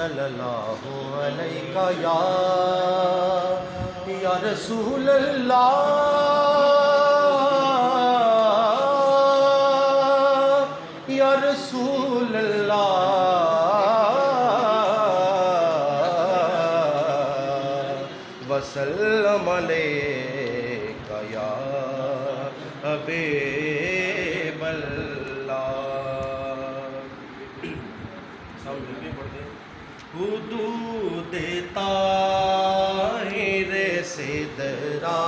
صلی اللہ علیہ یا رسول اللہ یا رسول اللہ وسلم علیک یا حبیب اللہ۔ حدود طاہر سدرا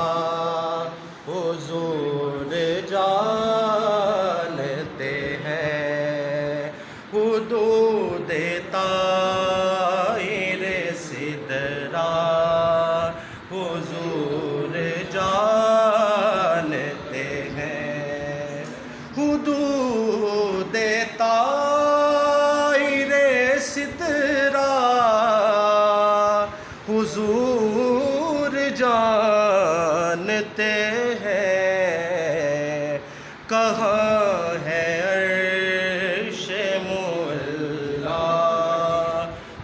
حضور جانتے ہیں، حدود طاہر سدرا حضور جانتے ہیں، حدود طاہر سدرا حضور جانتے ہیں، کہاں ہے عرش مولا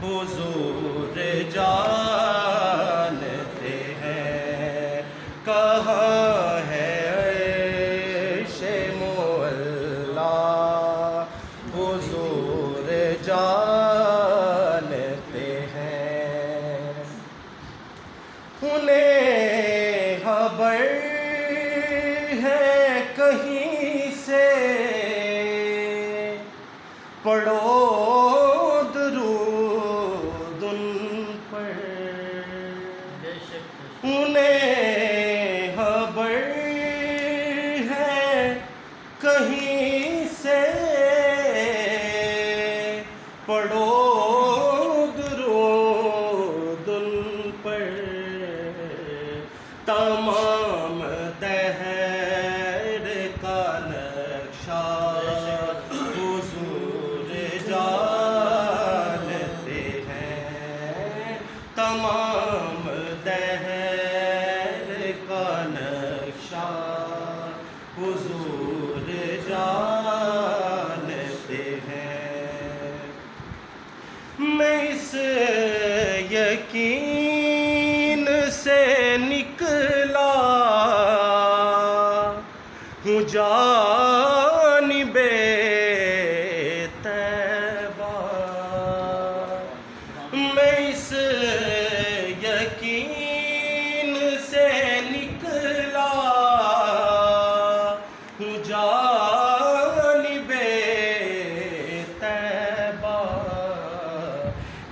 حضور جانتے ہیں، کہاں ہے عرش مولا حضور جانتے ہیں، انہیں خبر ہے کہیں سے پڑھو درود ان پر، انہیں خبر ہے کہیں سے پڑھو درود ان پر، تمام دہر کا نقشہ حضور جانتے ہیں، تمام دہر کا نقشہ حضور جانتے ہیں۔ میں اس یقین سے نکلا ہوں جانب طیبہ، میں اس یقین سے نکلا ہوں جانب طیبہ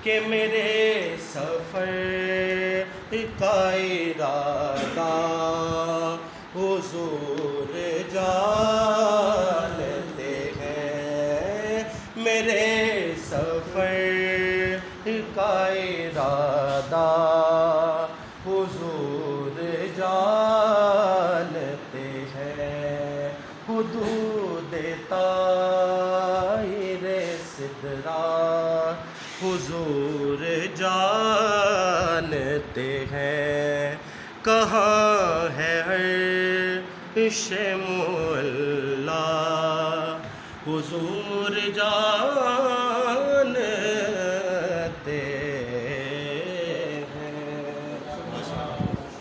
کہ میرے سفر کا ارادہ حضور جانتے ہیں، میرے سفر کا ارادہ حضور جانتے ہیں، حدود طاہر سدرا حضور جانتے ہیں، کہاں ہے عرش مولا حضور جانتے